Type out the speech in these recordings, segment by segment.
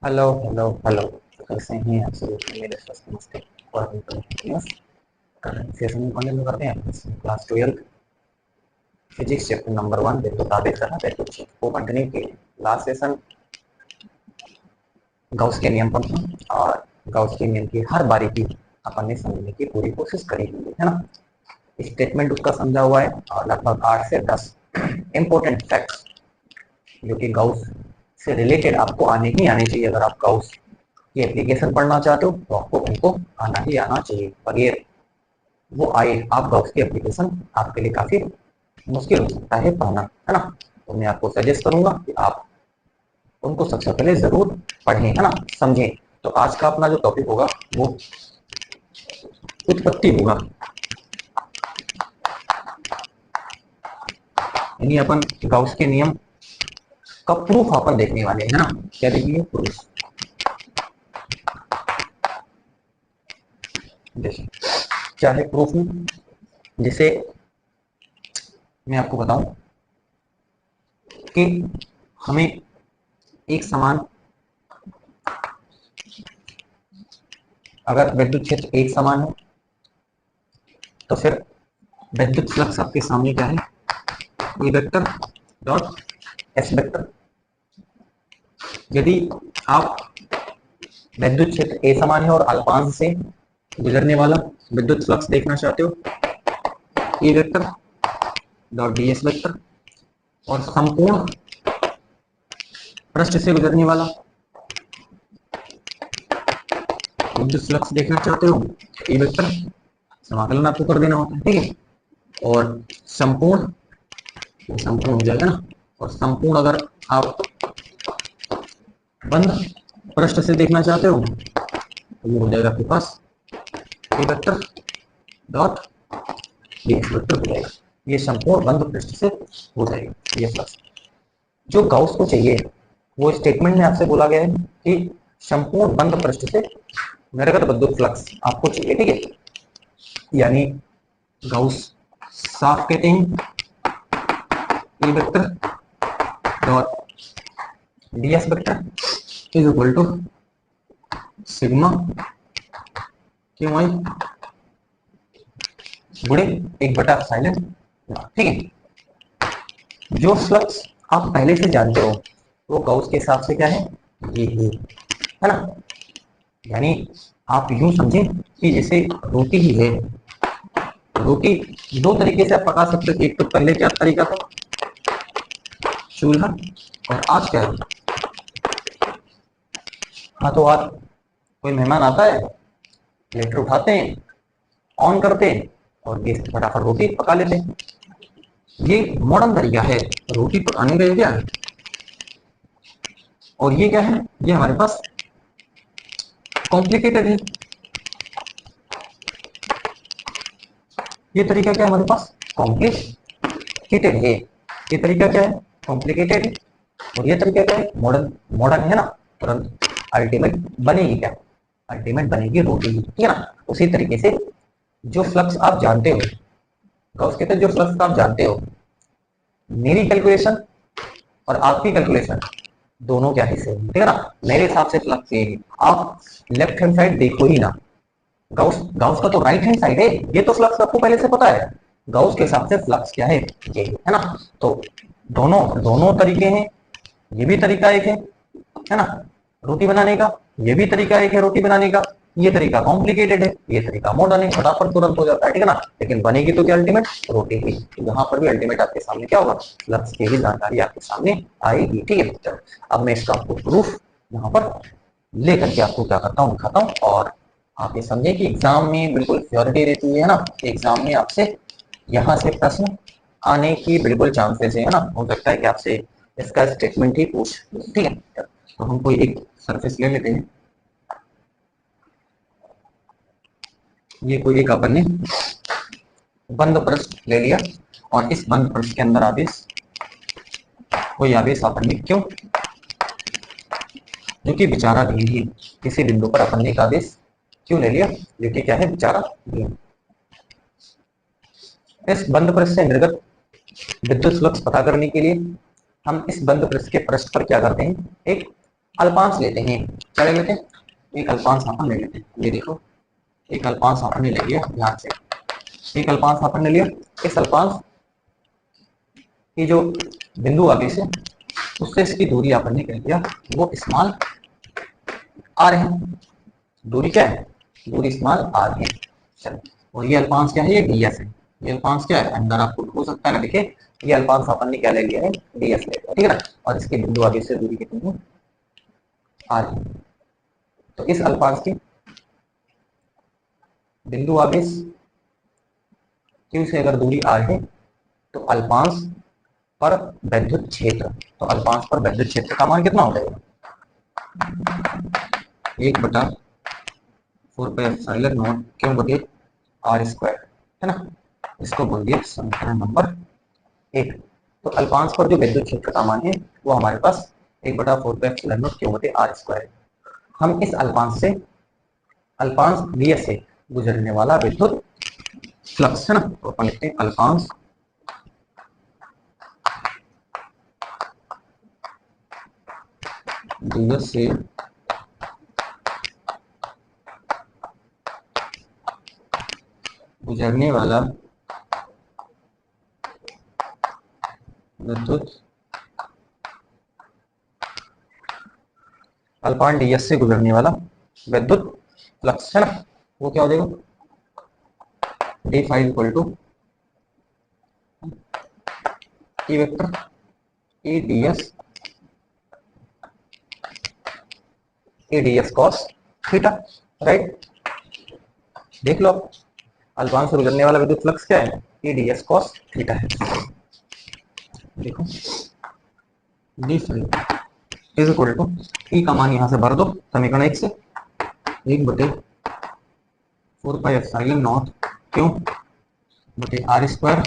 Hello hello hello. कैसे हैं आप सभी? मेरे स्वस्थ मस्तिष्क और करंट सेशन में कंटिन्यू करते हैं क्लास 12 फिजिक्स चैप्टर नंबर 1 विद्युत आवेश तथा वैद्युत क्षेत्र को कंटिन्यू किए। लास्ट सेशन गाउस के नियम पर था और गाउस के नियम की हर बारीकी अपन ने समझने की पूरी कोशिश करी हुई है ना। स्टेटमेंट उसका समझा हुआ है और लगभग 8 से 10 इंपॉर्टेंट फैक्ट्स जो कि गाउस से रिलेटेड आपको आने ही आने चाहिए। अगर आप गाउस की एप्लीकेशन पढ़ना चाहते हो तो आपको उनको आना ही आना चाहिए। बगैर वो आए आप गाउस की एप्लीकेशन आपके लिए काफी मुश्किल हो सकता है पढ़ना, है ना। तो मैं आपको सजेस्ट करूंगा कि आप उनको सबसे पहले जरूर पढ़ें, है ना, समझें। तो आज का अपना जो टॉपिक होगा वो उत्पत्ति होगा, यानी अपन गाउस के नियम का प्रूफ अपन देखने वाले हैं, है ना। क्या देखिए प्रूफ। जैसे क्या है प्रूफ में, जैसे मैं आपको बताऊं कि हमें एक समान, अगर विद्युत क्षेत्र एक समान है तो फिर विद्युत फ्लक्स आपके सामने क्या है, E vector dot S vector. यदि आप विद्युत क्षेत्र ए समान है और अल्पांश से गुजरने वाला विद्युत फ्लक्स देखना चाहते हो, E vector dot D S vector. और संपूर्ण पृष्ठ से गुजरने वाला विद्युत फ्लक्स देखना चाहते हो, ई वेक्टर समाकलन आपको कर देना होता है, ठीक है। और संपूर्ण संपूर्ण हो जाएगा ना। और संपूर्ण अगर आप बंद पृष्ठ से देखना चाहते हो तो ये हो जाएगा आपके पास A vector dot D S vector हो जाएगा। ये संपूर्ण बंद पृष्ठ से हो जाएगा ये फ्लक्स। जो गाउस को चाहिए वो स्टेटमेंट में आपसे बोला गया है कि संपूर्ण बंद पृष्ठ से निर्गत विद्युत फ्लक्स आपको चाहिए, ठीक है। यानी गाउस साफ कहते हैं A vector dot D S vector is equal to sigma Q I गुणे 1/साइलेंट, ठीक है। जो फ्लक्स आप पहले से जानते हो वो गाउस के हिसाब से क्या है, ये है ना। यानी आप यूं समझें कि जैसे रोटी ही है, रोटी दो तरीके से आप पका सकते हो। एक तो पहले क्या तरीका था, चूल्हा, और आज क्या है, हाँ तो आज कोई मेहमान आता है, प्लेटर उठाते हैं, ऑन करते हैं और गैस पे फटाफट रोटी पका लेते हैं। ये मॉडर्न तरीका है रोटी पकाने का, क्या है। और ये क्या है, ये हमारे पास कॉम्प्लिकेटेड है। ये तरीका क्या है हमारे पास, कॉम्प्लिकेटेड है। ये तरीका क्या है, कॉम्प्लिकेटेड है। और ये तरीका क्या है, मॉडर्न। मॉडर्न है ना, तुरंत अल्टीमेट बनेगी क्या, अल्टीमेट बनेगी रोटी, ठीक है ना। उसी तरीके से जो फ्लक्स आप जानते हो, गॉस कहते हैं जो फ्लक्स आप जानते हो, मेरी कैलकुलेशन और आपकी कैलकुलेशन दोनों क्या हिस्से, ठीक है ना। मेरे हिसाब से फ्लक्स ये, आप लेफ्ट हैंड साइड देखो ही ना, गाउस गाउस का तो राइट हैंड साइड है, ये तो फ्लक्स आपको पहले से पता है। गाउस के हिसाब से फ्लक्स क्या है, ये है ना। तो दोनों दोनों तरीके हैं, ये भी तरीका एक है ना रोटी बनाने का, ये भी तरीका एक है रोटी बनाने का। ये तरीका कॉम्प्लिकेटेड है, ये तरीका मॉडर्न है, फटाफट तुरंत हो जाता है, ठीक है ना। लेकिन बनेगी तो क्या, अल्टीमेट रोटी ही। तो यहाँ पर भी अल्टीमेट आपके सामने क्या होगा, फ्लक्स की भी जानकारी आपके सामने आएगी, ठीक है। चलो अब मैं इसका आपको प्रूफ यहाँ पर लेकर के आपको क्या करता हूँ, दिखाता हूँ। और आप ये समझे कि एग्जाम में बिल्कुल श्योरिटी रहती है ना, एग्जाम में आपसे यहाँ से प्रश्न आने की बिल्कुल चांसेस है ना। हो सकता है कि आपसे इसका स्टेटमेंट ही पूछ, ठीक है। तो हम कोई एक सरफेस ले लेते हैं। ये कोई एक अपन ने बंद पृष्ठ ले लिया और इस बंद पृष्ठ के अंदर आवेश, कोई आवेश अपन ने क्यों, जो कि विचाराधीन है, किसी बिंदु पर अपन ने एक आवेश क्यों ले लिया जो कि क्या है, विचाराधीन। इस बंद पृष्ठ से निर्गत विद्युत फ्लक्स पता करने के लिए हम इस बंद पृष्ठ के पृष्ठ पर क्या करते हैं, एक अल्पांश लेते हैं, क्या ले लेते हैं, एक अल्पांश अपन ले लेते हैं। ये देखो एक अल्पांश अपन ने ले लिया, ध्यान से एक अल्पांश अपन ने लिया। इस अल्पांश की जो बिंदु आवेश है उससे इसकी दूरी अपन ने कह दिया वो स्मॉल आर है। दूरी क्या है, दूरी स्मॉल आर है। चलो, और ये अल्पांश क्या है, ये डीएस है। ये अल्पांश क्या है, अंदर आपको हो सकता है ना दिखे, ये अल्पांश अपन ने क्या ले लिया है, डीएस ले लिया, ठीक है ना। और इसके बिंदु आवेश से दूरी कितनी है, आर है। तो इस अल्पांश की बिंदु आवेश क्यू से अगर दूरी आर है तो अल्पांश पर विद्युत क्षेत्र, तो अल्पांश पर विद्युत क्षेत्र का मान कितना हो जाएगा, 1/4 क्यों बटे आर स्क्वायर, है ना। इसको बोल दिया समीकरण नंबर 1। तो अल्पांश पर जो विद्युत क्षेत्र का मान है वो हमारे पास 1/4 क्यों बटे आर स्क्वायर। हम इस अल्पांश से, अल्पांश ds से गुजरने वाला विद्युत फ्लक्स है ना, तो अपन लिखते हैं अल्पांश ds से गुजरने वाला विद्युत, अल्पांश ds से गुजरने वाला विद्युत फ्लक्स है ना, वो क्या हो जाएगा, d5 equal to E vector A ds cos theta, right. देख लो आप, अल्पांश से गुजरने वाला विद्युत फ्लक्स क्या है, ए ds कॉस थीटा है। देखो d5 इज इक्वल टू ई का मान यहां से भर दो समीकरण 1 से, 1/4 क्यों बटे आर स्क्वायर,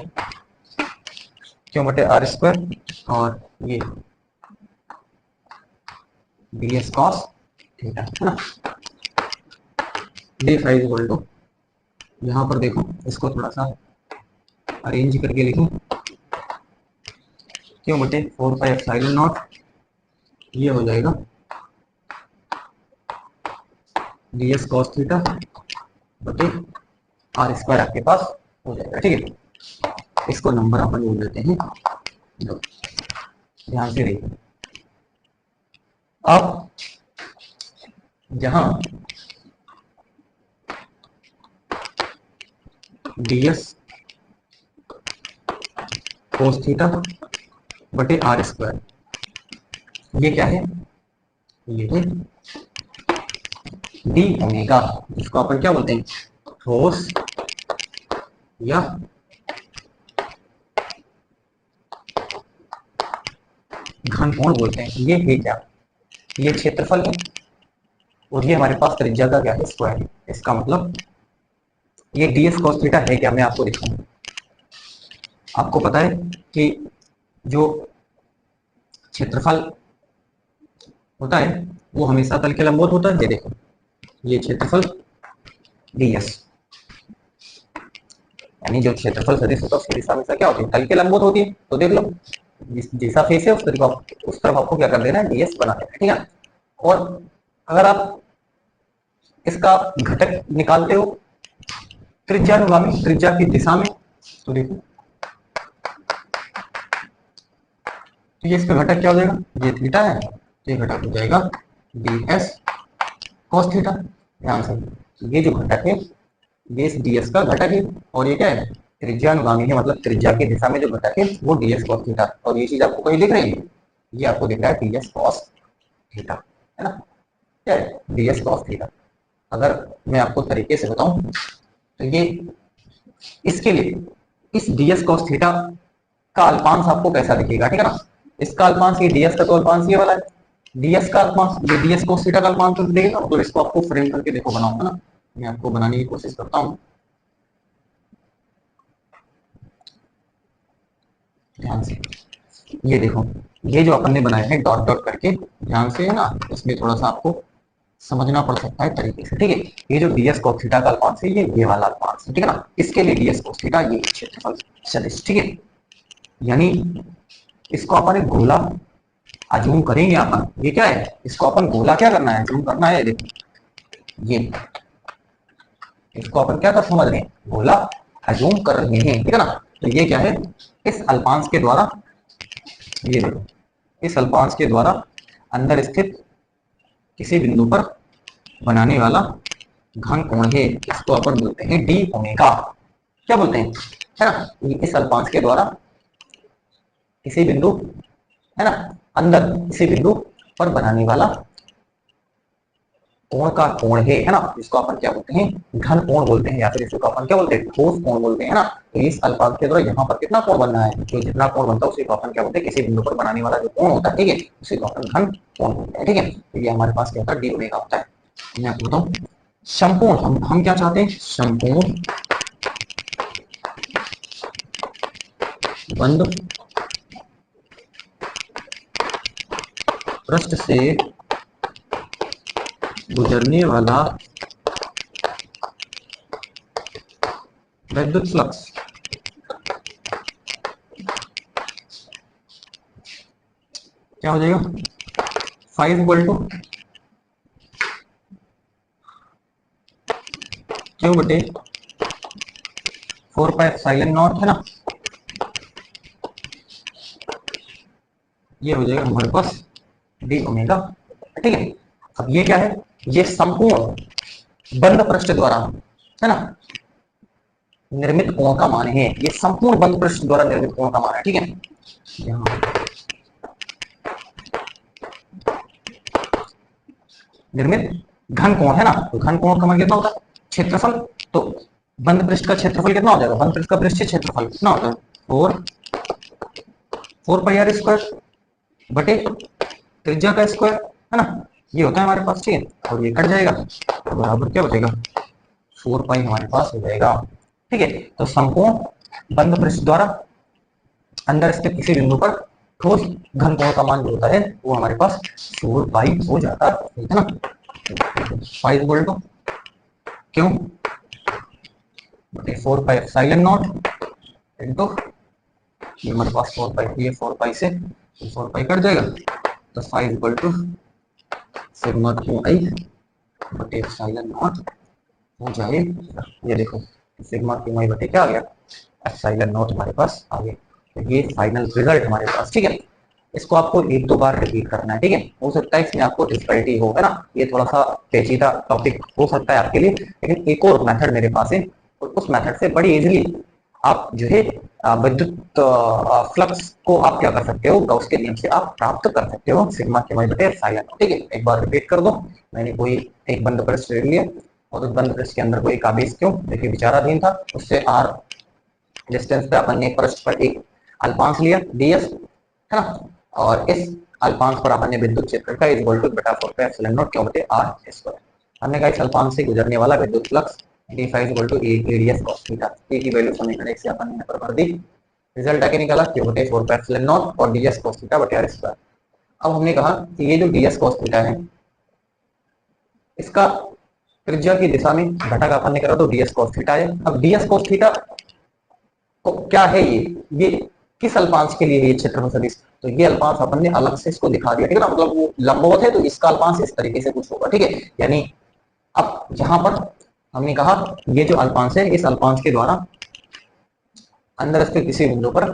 क्यों बटे आर स्क्वायर, और ये ds cos थीटा है ना। d5 इक्वल टू, यहाँ पर देखो इसको थोड़ा सा अरेंज करके लिखूं, क्यों बटे 4πε0, ये हो जाएगा ds cos थीटा बटे आर स्क्वायर आपके पास हो जाएगा, ठीक है। इसको नंबर अपन बोल देते हैं, ध्यान से देखिए। अब जहां ds cos थीटा बटे आर स्क्वायर, ये क्या है, ये है डी ओमेगा, इसको अपन क्या बोलते हैं, ठोस या घन कोण बोलते हैं। ये है क्या, ये क्षेत्रफल है और ये हमारे पास त्रिज्या का क्या है, स्क्वायर है। इसका मतलब ये ds cos थीटा है क्या, मैं आपको दिखाऊंगा। आपको पता है कि जो क्षेत्रफल होता है वो हमेशा तल के लंबवत होता है। ये देखो ये क्षेत्रफल ds, यानी जो क्षेत्रफल सदिश होता है उसकी दिशा हमेशा क्या होती है, तल के लंबवत होती है। तो देख लो जैसा फेस है उस तरफ आपको क्या कर देना है, ds बना देना है, ठीक है। और अगर आप इसका घटक निकालते हो त्रिज्यानुगामी, त्रिज्या की दिशा में, तो देखो तो ये इसका घटक क्या हो जाएगा, ये थीटा है, ये घटक हो जाएगा ds cos थीटा। ध्यान से, ये जो घटक है ये ds का घटक है और ये क्या है, त्रिज्यानुगामी है, मतलब त्रिज्या की दिशा में जो घटक है वो ds cos थीटा। और ये चीज आपको कहीं दिख रही है, ये आपको दिख रहा है ds cos थीटा, है ना, क्या है ds cos थीटा। अगर मैं आपको तरीके से बताऊं तो ये इसके लिए इस ds cos थीटा का अल्पांश आपको कैसा दिखेगा, ठीक है ना। इसका अल्पांश ये ds का तो अल्पांश ये वाला है, ds का अल्पांश ये ds cos थीटा का अल्पांश तो देगा। तो इसको आपको फ्रेम करके देखो बनाऊंगा ना, मैं आपको बनाने की कोशिश करता हूँ। ध्यान से ये देखो, ये जो अपन ने बनाया है डॉट डॉट करके, ध्यान से है ना, इसमें थोड़ा सा आपको समझना पड़ सकता है तरीके से, ठीक है। ये जो ds cos थीटा का अल्पांश है ये वाला अल्पांश है, ठीक है ना। इसके लिए ds cos थीटा ये क्षेत्रफल सदिश, ठीक है। यानी इसको अपन एक गोला जूम करेंगे अपन, ये क्या है, इसको अपन गोला क्या करना है, जूम करना है। देखो ये, इसको अपन क्या कर समझ रहे हैं, गोला अजूम कर रहे हैं, ठीक है ना। तो ये क्या है, इस अल्पांश के द्वारा, ये देखो, इस अल्पांश के द्वारा अंदर स्थित किसी बिंदु पर बनाने वाला घन कोण है, इसको अपन बोलते हैं डी ओमेगा। क्या बोलते हैं, है ना। इस अल्पांश के द्वारा किसी बिंदु, है ना, अंदर किसी बिंदु पर बनाने वाला कोण का कोण है ना, इसको अपन क्या बोलते हैं, घन कोण बोलते हैं, या फिर इसको अपन क्या बोलते हैं, ठोस कोण बोलते हैं ना। तो इस अल्पांश के द्वारा यहाँ पर कितना कोण बनना है, तो जितना कोण बनता है उसी को अपन क्या बोलते हैं, किसी बिंदु पर बनाने वाला जो कोण होता है, ठीक है, उसी को अपन घन कोण बोलते हैं, ठीक है। तो ये हमारे पास क्या होता है, डी ओमेगा होता है। मैं आपको बताऊं, संपूर्ण, हम क्या चाहते हैं, संपूर्ण बंद पृष्ठ से गुजरने वाला विद्युत फ्लक्स क्या हो जाएगा, 5 इक्वल टू क्यू बटे 4 पाई एप्सिलॉन नॉट, है ना। ये हो जाएगा हमारे पास डी ओमेगा, ठीक है। अब ये क्या है, ये संपूर्ण बंद पृष्ठ द्वारा, है ना, निर्मित कोण का मान है, ये संपूर्ण बंद पृष्ठ द्वारा निर्मित कोण का मान है, ठीक है। यहाँ निर्मित घन कोण है ना, तो घन कोण का मान कितना होता है, क्षेत्रफल। तो बंद पृष्ठ का क्षेत्रफल कितना हो जाएगा, बंद पृष्ठ का पृष्ठीय क्षेत्रफल कितना होता है, 4 पाई आर स्क्वायर बटे त्रिज्या का स्क्वायर, है ना। ये होता है हमारे पास, ठीक है। और ये कट जाएगा तो बराबर क्या बचेगा, 4 पाई हमारे पास हो जाएगा, ठीक है। तो संपूर्ण बंद पृष्ठ द्वारा अंदर स्थित किसी बिंदु पर ठोस घन कोण का मान जो होता है वो हमारे पास 4 पाई हो जाता है ना। पाई इक्वल टू क्यों बटे 4 पाई एप्सिलॉन नॉट इनटू, ये हमारे पास 4 पाई, ये 4 पाई से 4 पाई कट जाएगा, तो 5 equal to sigma Q I बटे एप्सिलॉन नॉट हो जाए। ये देखो सिग्मा क्यू आई बटे क्या आ गया, एप्सिलॉन नॉट हमारे पास आ गया। तो ये फाइनल रिजल्ट हमारे पास, ठीक है। इसको आपको एक दो बार रिपीट करना है, ठीक है। हो सकता है इसमें आपको डिफिकल्टी हो, है ना, ये थोड़ा सा पेचीदा टॉपिक हो सकता है आपके लिए, लेकिन एक और मेथड मेरे पास है, और उस मेथड से बड़ी इजीली आप जो है विद्युत फ्लक्स को आप क्या कर सकते हो, गॉस के नियम से आप प्राप्त कर सकते हो सिग्मा के वाई बटे एप्सिलॉन, ठीक है। एक बार रिपीट कर दो, मैंने कोई एक बंद पृष्ठ ले लिया और उस बंद पृष्ठ के अंदर कोई एक आवेश क्यों देखिए विचाराधीन था, उससे आर डिस्टेंस पे अपन ने पृष्ठ पर एक अल्पांश लिया ds, है ना, और इस अल्पांश पर अपन ने विद्युत क्षेत्र का इक्वल टू बटा 4 पाई एप्सिलॉन नॉट क्यू बटे r स्क्वायर, हमने कहा इस अल्पांश से गुजरने वाला विद्युत flux d phi equal to radius cos theta, t की वैल्यू समीकरण 1 से अपन ने यहां पर भर दी, रिजल्ट आके निकला क्यू बटे 4 पाई एप्सिलॉन नॉट और ds cos थीटा बटे r स्क्वायर। अब हमने कहा कि ये जो ds cos थीटा है इसका त्रिज्या की दिशा में घटक अपन ने करा तो ds cos थीटा है। अब ds cos थीटा तो क्या है ये किस अल्पांश के लिए ये क्षेत्रफल सदिश, तो ये अल्पांश अपन ने अलग से इसको दिखा दिया, ठीक है ना, मतलब वो लंबवत है तो इसका अल्पांश इस तरीके से कुछ होगा, ठीक है। यानी अब यहाँ पर हमने कहा ये जो अल्पांश है इस अल्पांश के द्वारा अंदर स्थित किसी बिंदु पर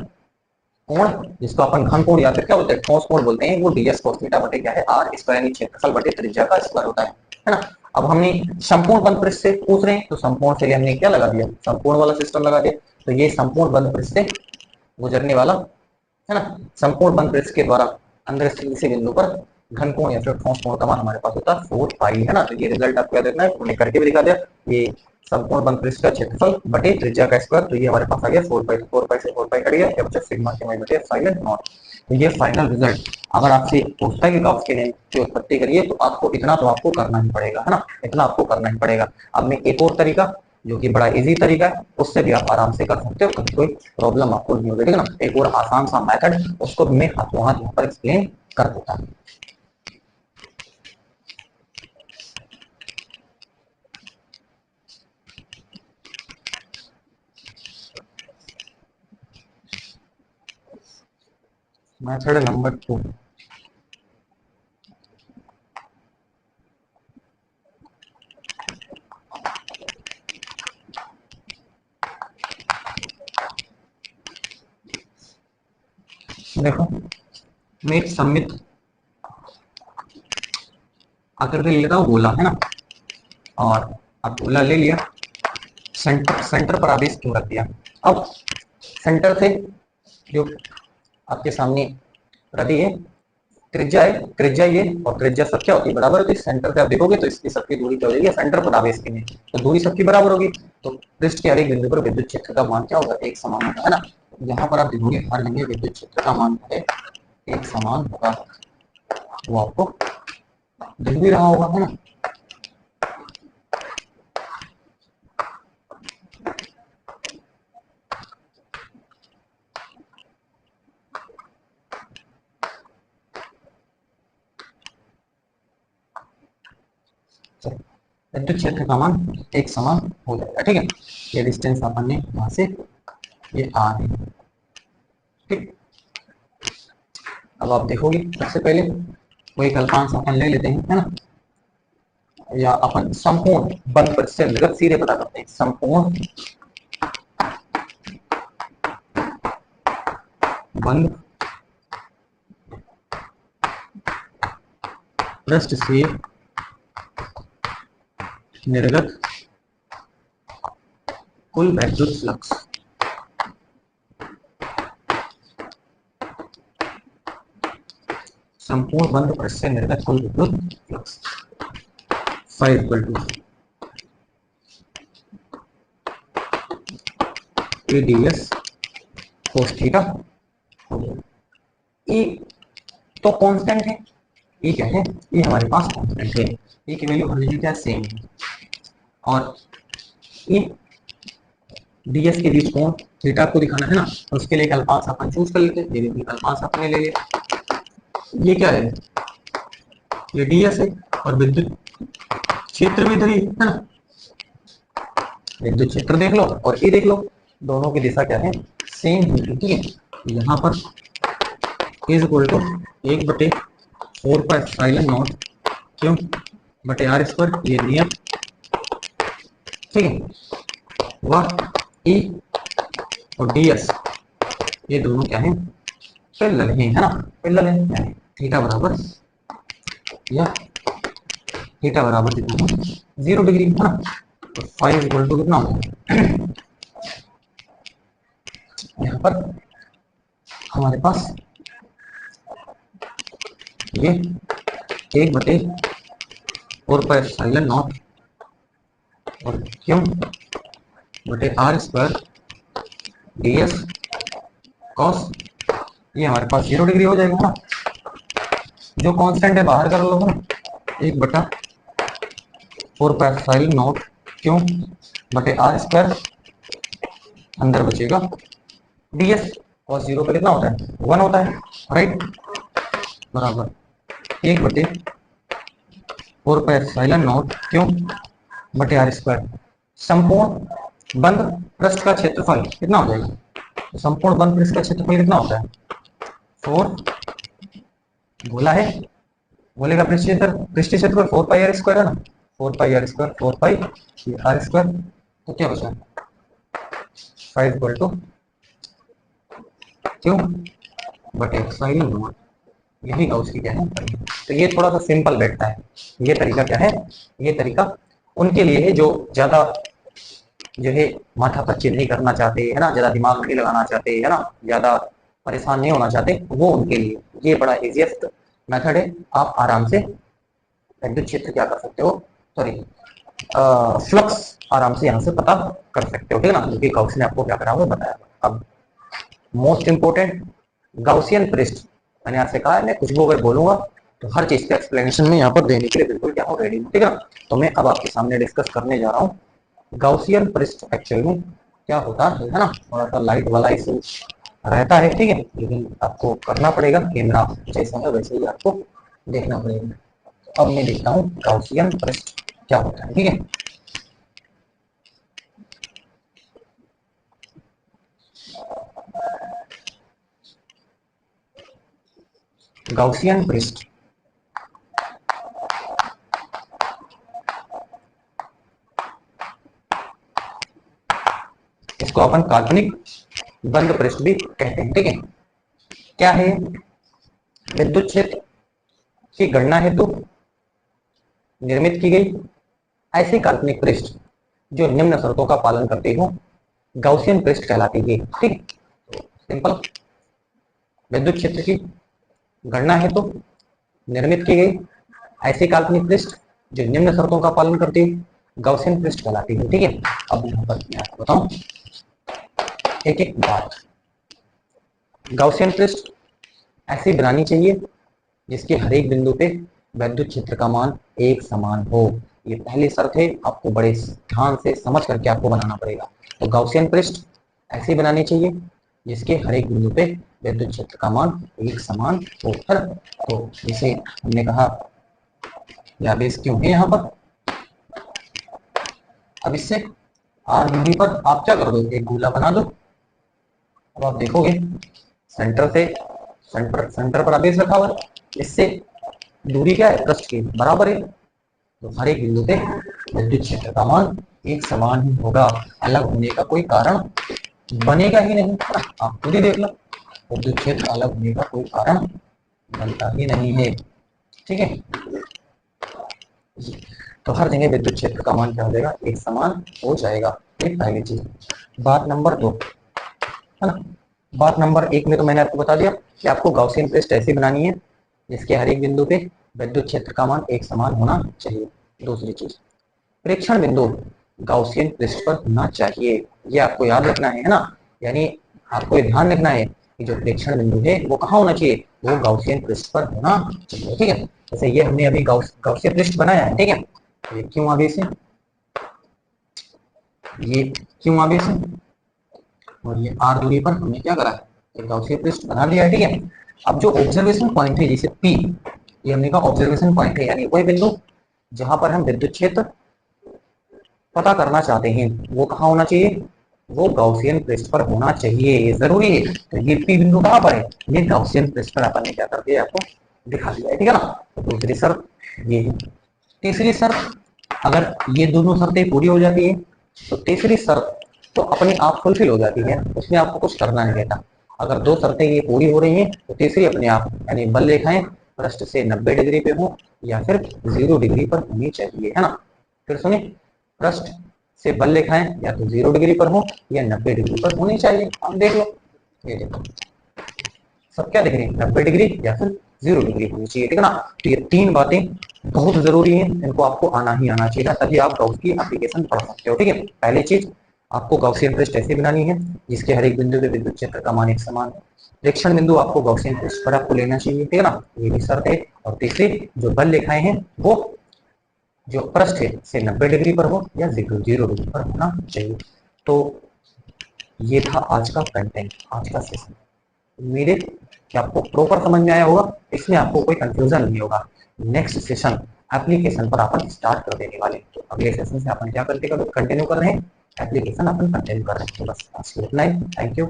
कोण जिसको अपन घन कोण या फिर क्या बोलते हैं ठोस कोण बोलते हैं, वो ds cos थीटा बटे क्या है r स्क्वायर यानी क्षेत्रफल बटे त्रिज्या का स्क्वायर होता है ना। अब हमने संपूर्ण बंद पृष्ठ से पूछ रहे हैं तो संपूर्ण से हमने क्या लगा दिया, संपूर्ण वाला सिस्टम लगा दिया। तो ये संपूर्ण बंद पृष्ठ से गुजरने वाला, है ना, संपूर्ण बंद पृष्ठ के द्वारा अंदर स्थित किसी बिंदु पर घन कोण या फिर ठोस कोण का मान हमारे पास होता है 4 पाई, है ना। तो ये रिजल्ट आपको याद रखना है, मैंने करके भी दिखा दिया, ये संपूर्ण बंद पृष्ठ का क्षेत्रफल बटे त्रिज्या का स्क्वायर, तो ये हमारे पास आ गया 4 पाई, 4 पाई से 4 पाई कट गया, क्या बचा सिग्मा के बटे एप्सिलॉन नॉट। तो ये फाइनल रिजल्ट अगर आपसे पूछता है कि गॉस के नियम की उत्पत्ति करिए तो आपको इतना तो आपको करना ही पड़ेगा, है ना, इतना आपको करना ही पड़ेगा। अब मैं एक और तरीका जो कि बड़ा इजी तरीका है उससे भी आप आराम से कर सकते हो, कभी कोई प्रॉब्लम आपको नहीं होगी, ठीक है ना। एक और आसान सा मेथड उसको मैं हाथों हाथ यहाँ पर एक्सप्लेन कर देता हूँ। मेथड नंबर 2, देखो मैं एक सममित आकृति ले लेता हूँ, गोला है ना, और अब गोला ले लिया, सेंटर पर आदेश क्यों रख दिया। अब सेंटर से जो आपके सामने रदी है, त्रिज्या है, त्रिज्या ये और त्रिज्या सब क्या होती है, बराबर होती है। सेंटर से आप देखोगे तो इसकी सबकी दूरी क्या हो जाएगी, सेंटर पर आवेश की तो दूरी सबकी बराबर होगी, तो पृष्ठ के हर एक बिंदु पर विद्युत क्षेत्र का मान क्या होगा, एक समान होगा, है ना। यहाँ पर आप देखोगे हर जगह विद्युत क्षेत्र का मान है एक समान होगा, वो आपको दिख भी रहा होगा, है ना। विद्युत क्षेत्र का मान एक समान हो जाएगा, ठीक है। ये डिस्टेंस अपन ने यहाँ से ये आर है, ठीक। अब आप देखोगे सबसे पहले वो एक अल्पांश अपन ले लेते हैं, है ना, या अपन संपूर्ण बंद पर से निर्गत सीधे पता करते हैं। संपूर्ण बंद पृष्ठ से निर्गत कुल वैद्युत फ्लक्स संपूर्ण बंद पृष्ठ से निर्गत कुल विद्युत flux phi equal to ADS cos theta. E तो कांस्टेंट है, ई क्या है, ये हमारे पास कांस्टेंट है, ई की वैल्यू हमेशा क्या सेम है, और ये डीएस के बीच कोण थीटा को दिखाना है ना, तो उसके लिए अल्पांश अपन चूज कर लेते हैं। ये अल्पांश अपने ले लिया, ये क्या है, ये डीएस है, और विद्युत क्षेत्र भी इधर ही है ना, विद्युत क्षेत्र देख लो और ये देख लो, दोनों की दिशा क्या है, सेम है, ठीक है। यहाँ पर is equal to 1/4 pi epsilon naught क्यों बटे आर स्क्वायर, ये नियम, ठीक है। वह ई और डीएस ये दोनों क्या है, पैरेलल है ना, पैरेलल है, यानी थीटा बराबर या थीटा बराबर कितना है 0 डिग्री, है ना। तो फाइव इक्वल टू कितना हो जाएगा, यहाँ पर हमारे पास ये 1/4 पाई एप्सिलॉन नॉट और क्यों बटे आर स्क्वायर डीएस कॉस, ये हमारे पास 0 डिग्री हो जाएगा ना। जो कांस्टेंट है बाहर कर लो ना, 1/4 पाई एप्सिलॉन नॉट क्यों बटे आर स्क्वायर, अंदर बचेगा डीएस कॉस 0 पे कितना होता है 1 होता है, राइट, बराबर 1/4 पाई एप्सिलॉन नॉट क्यों बटे आर स्क्वायर। संपूर्ण बंद पृष्ठ का क्षेत्रफल कितना हो जाएगा, तो संपूर्ण बंद पृष्ठ का क्षेत्रफल कितना होता है 4, गोला है, गोले का पृष्ठ क्षेत्रफल 4 पाई आर स्क्वायर है ना, 4 pi R square 4 pi R square, तो क्या बचा 5 इक्वल टू क्यों बटे एप्सिलॉन नॉट, यही गाउस की क्या है। तो ये थोड़ा सा सिंपल बैठता है, ये तरीका क्या है, ये तरीका उनके लिए है जो ज्यादा जो है माथा पच्ची नहीं करना चाहते, है ना, ज्यादा दिमाग नहीं लगाना चाहते, है ना, ज्यादा परेशान नहीं होना चाहते, वो उनके लिए ये बड़ा इजिएस्ट मेथड है। आप आराम से विद्युत क्षेत्र क्या कर सकते हो, सॉरी फ्लक्स आराम से यहाँ से पता कर सकते हो, ठीक है ना, क्योंकि गाउस ने आपको क्या करा वो बताया। अब मोस्ट इंपोर्टेंट गाउसियन पृष्ठ, मैंने आपसे कहा है मैं कुछ भी अगर बोलूंगा तो हर चीज का एक्सप्लेनेशन में यहाँ पर देने के लिए बिल्कुल क्या हो रेडी हूँ, ठीक है ना। तो मैं अब आपके सामने डिस्कस करने जा रहा हूँ गाउसियन पृष्ठ एक्चुअल में क्या होता है ना। थोड़ा सा लाइट वाला इशू रहता है, ठीक है, लेकिन आपको करना पड़ेगा, कैमरा जैसा है वैसे ही आपको देखना पड़ेगा। अब मैं देखता हूँ गाउसियन पृष्ठ क्या होता है, ठीक है। गाउसियन पृष्ठ इसको अपन काल्पनिक बंद पृष्ठ भी कहते हैं, ठीक है। क्या है? विद्युत क्षेत्र की गणना हेतु निर्मित की गई ऐसी काल्पनिक पृष्ठ जो निम्न शर्तों का पालन करती हो गॉसियन पृष्ठ कहलाती है। ठीक, सिंपल। विद्युत क्षेत्र की गणना हेतु निर्मित की गई ऐसी काल्पनिक पृष्ठ जो निम्न शर्तों का पालन करती है गॉसियन पृष्ठ कहलाती है। ठीक है, अब यहाँ पर मैं आपको बताऊं एक एक बात। गॉसियन पृष्ठ ऐसी बनानी चाहिए जिसके हर एक बिंदु पे विद्युत क्षेत्र का मान एक समान हो। ये पहली शर्त है, आपको बड़े ध्यान से समझ करके आपको बनाना पड़ेगा। तो गॉसियन पृष्ठ ऐसी बनानी चाहिए जिसके हर एक बिंदु पे विद्युत क्षेत्र का मान एक समान हो। तो जैसे हमने कहा या बेस क्यों है यहाँ पर, अब इससे आर दूरी पर आप क्या कर दो, एक गोला बना दो। अब आप देखोगे सेंटर पर आदेश रखा हुआ है, इससे दूरी क्या है, पृष्ठ की बराबर है। तो हर एक बिंदु पे विद्युत क्षेत्र का मान एक समान ही होगा, अलग होने का कोई कारण बनेगा ही नहीं। आप खुद ही देख लो, विद्युत क्षेत्र अलग होने का कोई कारण बनता ही नहीं है। ठीक है, तो हर जगह विद्युत क्षेत्र का मान क्या हो जाएगा, एक समान हो जाएगा। ये पहली चीज। बात नंबर 2 है ना। बात नंबर 1 में तो मैंने आपको बता दिया कि आपको गॉसियन पृष्ठ ऐसी बनानी है जिसके हर एक बिंदु पे विद्युत क्षेत्र का मान एक समान होना चाहिए। दूसरी चीज, प्रेक्षण बिंदु गॉसियन पृष्ठ पर होना चाहिए। ये आपको याद रखना है ना, यानी आपको ये ध्यान रखना है कि जो प्रेक्षण बिंदु है वो कहाँ होना चाहिए, वो गॉसियन पृष्ठ पर होना चाहिए। ठीक है, जैसे ये हमने अभी गॉसियन पृष्ठ बनाया है। ठीक है, ये क्यों आगे से, ये क्यों आगे से, और ये आर दूरी पर हमने क्या करा है, एक गॉसियन पृष्ठ बना दिया है। ठीक है, अब जो ऑब्जर्वेशन पॉइंट है जैसे पी, ये हमने कहा ऑब्जर्वेशन पॉइंट है, यानी वही बिंदु जहां पर हम विद्युत क्षेत्र पता करना चाहते हैं वो कहाँ होना चाहिए, वो गॉसियन पृष्ठ पर होना चाहिए, ये जरूरी है। तो ये पी बिंदु कहाँ पर है, ये गॉसियन पृष्ठ पर अपन ने क्या कर दिया, आपको दिखा दिया है। ठीक है ना। तो दूसरी शर्त ये है। तीसरी शर्त, अगर ये दोनों शर्तें पूरी हो जाती है तो तीसरी शर्त तो अपने आप फुलफिल हो जाती है, उसमें आपको कुछ करना नहीं रहता। अगर दो शर्तें ये पूरी हो रही हैं तो तीसरी अपने आप, यानी बल रेखाएं पृष्ठ से 90 डिग्री पे हो या फिर 0 डिग्री पर होनी चाहिए, है ना। फिर सुनिए, पृष्ठ से बल रेखाएं या तो 0 डिग्री पर हो या 90 डिग्री पर होनी चाहिए। आप देख लो, ये देखो सब क्या दिख रही है, 90 डिग्री या फिर 0 डिग्री होनी चाहिए। ठीक है ना। तो ये तीन बातें बहुत जरूरी हैं, इनको आपको आना ही आना चाहिए, तभी आप गॉस की एप्लीकेशन पढ़ सकते हो। ठीक है, पहली चीज आपको गॉसियन पृष्ठ ऐसे बनानी है जिसके हर एक बिंदु पे विद्युत क्षेत्र का मान एक समान है। प्रेक्षण बिंदु आपको गॉसियन पृष्ठ पर आपको लेना चाहिए। ठीक है ना, ये भी शर्त है। और तीसरी, जो बल रेखाएं हैं वो जो पृष्ठ है से 90 डिग्री पर हो या 0 डिग्री पर होना चाहिए। तो ये था आज का कंटेंट, आज का सेशन। मेरे कि आपको प्रॉपर समझ में आया होगा, इसमें आपको कोई कंफ्यूजन नहीं होगा। नेक्स्ट सेशन एप्लीकेशन पर अपन स्टार्ट कर देने वाले, तो अगले सेशन से अपन क्या करते कंटिन्यू कर रहे हैं, एप्लीकेशन अपन कंटिन्यू कर रहे हैं। तो बस आज के इतना ही। Thank you.